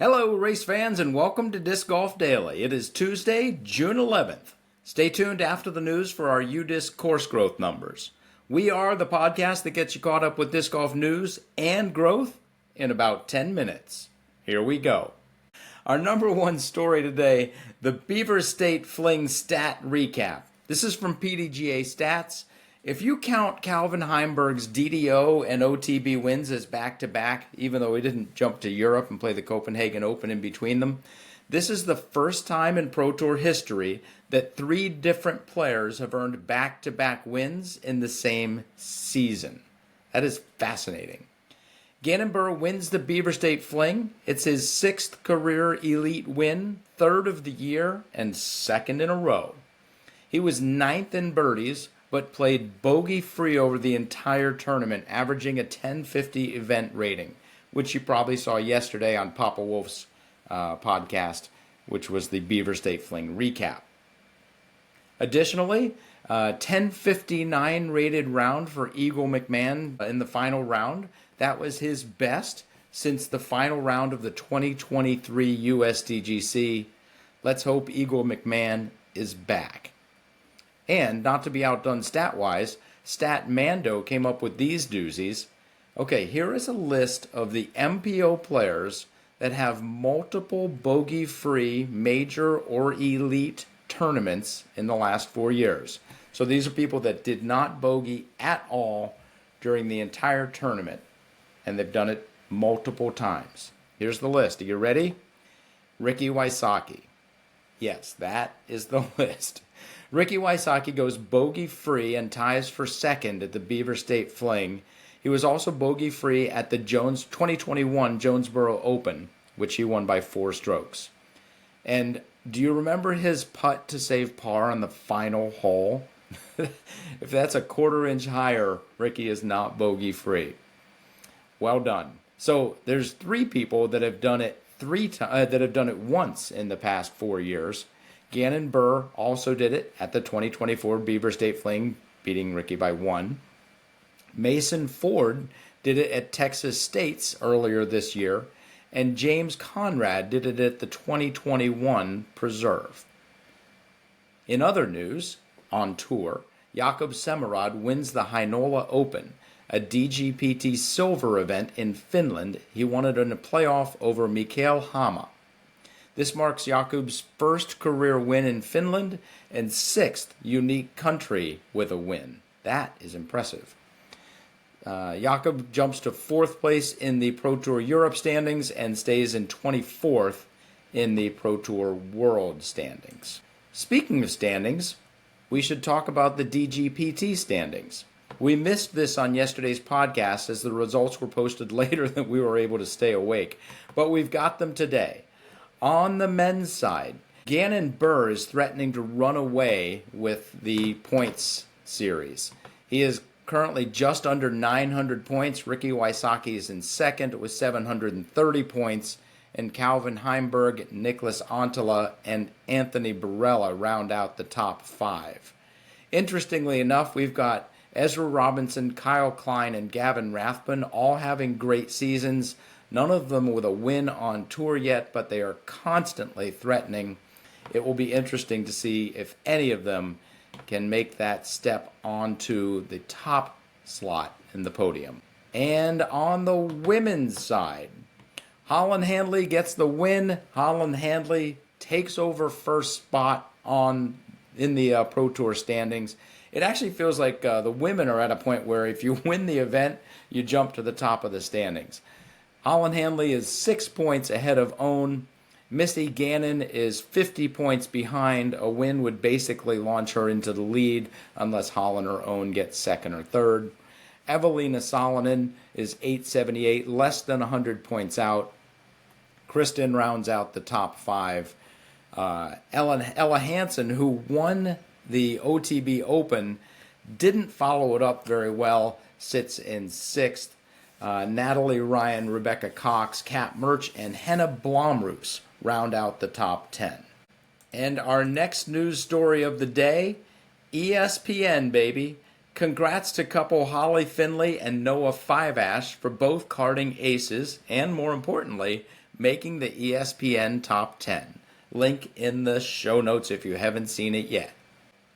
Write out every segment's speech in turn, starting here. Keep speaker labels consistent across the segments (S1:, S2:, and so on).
S1: Hello, race fans, and welcome to Disc Golf Daily. It is Tuesday, June 11th. Stay tuned after the news for our UDisc course growth numbers. We are the podcast that gets you caught up with disc golf news and growth in about 10 minutes. Here we go. Our number one story today, the Beaver State Fling stat recap. This is from PDGA Stats. If you count Calvin Heimberg's DDO and OTB wins as back-to-back, even though he didn't jump to Europe and play the Copenhagen Open in between them, this is the first time in Pro Tour history that three different players have earned back-to-back wins in the same season. That is fascinating. Gannon Buhr wins the Beaver State Fling. It's his sixth career elite win, third of the year, and second in a row. He was ninth in birdies, but played bogey-free over the entire tournament, averaging a 1050 event rating, which you probably saw yesterday on Papa Wolf's podcast, which was the Beaver State Fling recap. Additionally, 1059 rated round for Eagle McMahon in the final round. That was his best since the final round of the 2023 USDGC. Let's hope Eagle McMahon is back. And not to be outdone stat-wise, Statmando came up with these doozies. Okay, here is a list of the MPO players that have multiple bogey-free major or elite tournaments in the last 4 years. So these are people that did not bogey at all during the entire tournament, and they've done it multiple times. Here's the list. Are you ready? Ricky Wysocki. Yes, that is the list. Ricky Wysocki goes bogey-free and ties for second at the Beaver State Fling. He was also bogey-free at the 2021 Jonesboro Open, which he won by 4 strokes. And do you remember his putt to save par on the final hole? If that's a quarter-inch higher, Ricky is not bogey-free. Well done. So there's 3 people that have done it once in the past 4 years. Gannon Buhr also did it at the 2024 Beaver State Fling, beating Ricky by 1. Mason Ford did it at Texas State's earlier this year, and James Conrad did it at the 2021 Preserve. In other news, on tour, Jakub Semerad wins the Heinola Open, a DGPT silver event in Finland. He won it in a playoff over Mikael Hama. This marks Jakub's first career win in Finland and 6th unique country with a win. That is impressive. Jakub jumps to 4th place in the Pro Tour Europe standings and stays in 24th in the Pro Tour World standings. Speaking of standings, we should talk about the DGPT standings. We missed this on yesterday's podcast as the results were posted later than we were able to stay awake, but we've got them today. On the men's side, Gannon Buhr is threatening to run away with the points series. He is currently just under 900 points. Ricky Wysocki is in second with 730 points, and Calvin Heimberg, Nicholas Antala, and Anthony Barella round out the top 5. Interestingly enough, we've got Ezra Robinson, Kyle Klein, and Gavin Rathbun all having great seasons. None of them with a win on tour yet, but they are constantly threatening. It will be interesting to see if any of them can make that step onto the top slot in the podium. And on the women's side, Holland Handley gets the win. Holland Handley takes over first spot in the Pro Tour standings. It actually feels like the women are at a point where if you win the event, you jump to the top of the standings. Holland Handley is 6 points ahead of Own. Missy Gannon is 50 points behind. A win would basically launch her into the lead unless Holland or Own gets second or third. Evelina Salonen is 878, less than 100 points out. Kristen rounds out the top 5. Ella Hansen, who won the OTB Open, didn't follow it up very well, sits in 6th. Natalie Ryan, Rebecca Cox, Kat Murch, and Henna Blomroos round out the top 10. And our next news story of the day, ESPN, baby. Congrats to couple Holly Finley and Noah Fiveash for both carding aces, and more importantly, making the ESPN Top 10. Link in the show notes if you haven't seen it yet.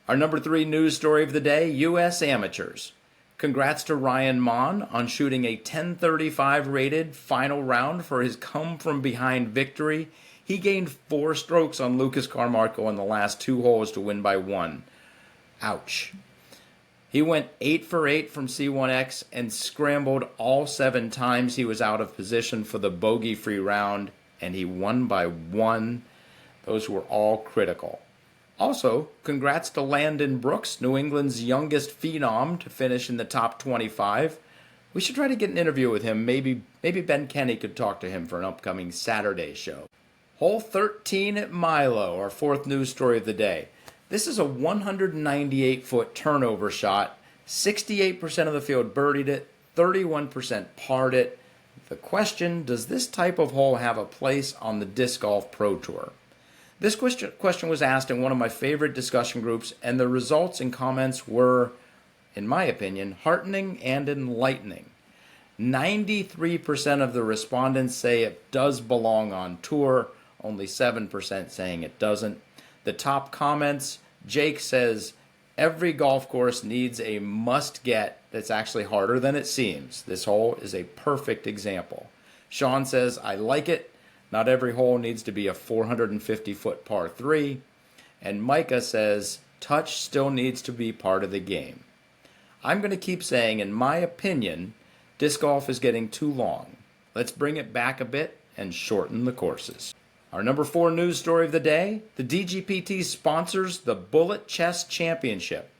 S1: Our number 3 news story of the day, U.S. amateurs. Congrats to Ryan Mon on shooting a 1035 rated final round for his come-from-behind victory. He gained 4 strokes on Lucas Carmarco on the last 2 holes to win by 1. Ouch. He went 8 for 8 from C1X and scrambled all 7 times he was out of position for the bogey-free round, and he won by 1. Those were all critical. Also, congrats to Landon Brooks, New England's youngest phenom to finish in the top 25. We should try to get an interview with him. Maybe Ben Kenny could talk to him for an upcoming Saturday show. Hole 13 at Milo, our 4th news story of the day. This is a 198-foot turnover shot. 68% of the field birdied it, 31% parred it. The question, does this type of hole have a place on the Disc Golf Pro Tour? This question was asked in one of my favorite discussion groups, and the results and comments were, in my opinion, heartening and enlightening. 93% of the respondents say it does belong on tour, only 7% saying it doesn't. The top comments, Jake says, every golf course needs a must-get that's actually harder than it seems. This hole is a perfect example. Sean says, I like it. Not every hole needs to be a 450-foot par 3. And Micah says, touch still needs to be part of the game. I'm going to keep saying, in my opinion, disc golf is getting too long. Let's bring it back a bit and shorten the courses. Our number 4 news story of the day, the DGPT sponsors the Bullet Chess Championship.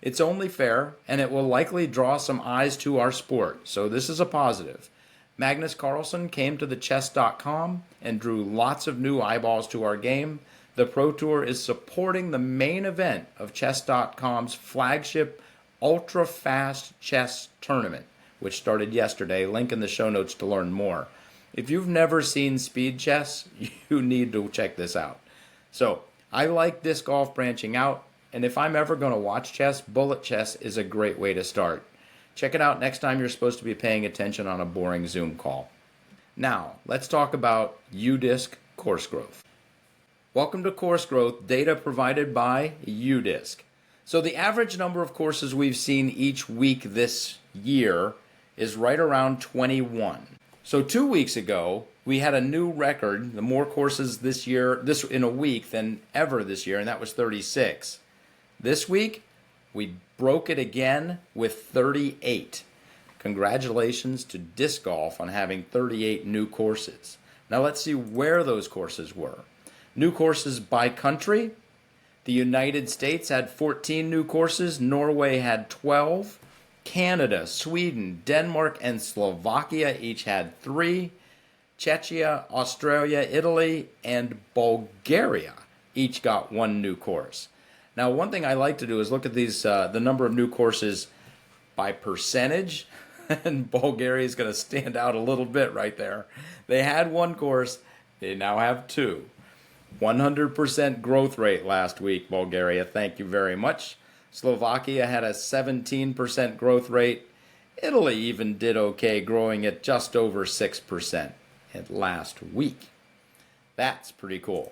S1: It's only fair, and it will likely draw some eyes to our sport, so this is a positive. Magnus Carlsen came to the chess.com and drew lots of new eyeballs to our game. The Pro Tour is supporting the main event of chess.com's flagship ultra-fast chess tournament, which started yesterday. Link in the show notes to learn more. If you've never seen speed chess, you need to check this out. So, I like disc golf branching out, and if I'm ever going to watch chess, bullet chess is a great way to start. Check it out next time you're supposed to be paying attention on a boring Zoom call. Now, let's talk about UDisc course growth. Welcome to course growth, data provided by UDisc. So the average number of courses we've seen each week this year is right around 21. So 2 weeks ago, we had a new record, the more courses this in a week than ever this year, and that was 36. This week, we broke it again with 38. Congratulations to disc golf on having 38 new courses. Now let's see where those courses were. New courses by country. The United States had 14 new courses. Norway had 12. Canada, Sweden, Denmark, and Slovakia each had 3. Czechia, Australia, Italy, and Bulgaria each got 1 new course. Now, one thing I like to do is look at these the number of new courses by percentage, and Bulgaria is going to stand out a little bit right there. They had 1 course, they now have 2. 100% growth rate last week, Bulgaria. Thank you very much. Slovakia had a 17% growth rate. Italy even did okay, growing at just over 6% at last week. That's pretty cool.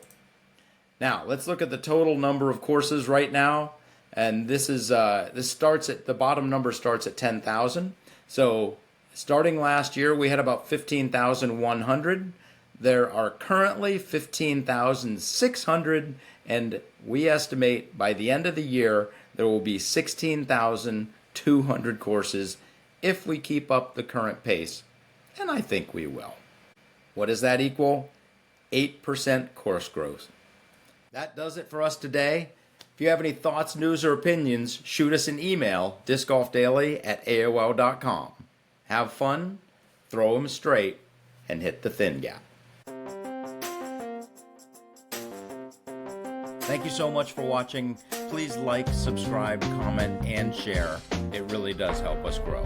S1: Now, let's look at the total number of courses right now. And this starts at, the bottom number starts at 10,000. So, starting last year, we had about 15,100. There are currently 15,600, and we estimate by the end of the year there will be 16,200 courses if we keep up the current pace, and I think we will. What does that equal? 8% course growth. That does it for us today. If you have any thoughts, news, or opinions, shoot us an email, discgolfdaily@aol.com. Have fun, throw them straight, and hit the thin gap. Thank you so much for watching. Please like, subscribe, comment, and share. It really does help us grow.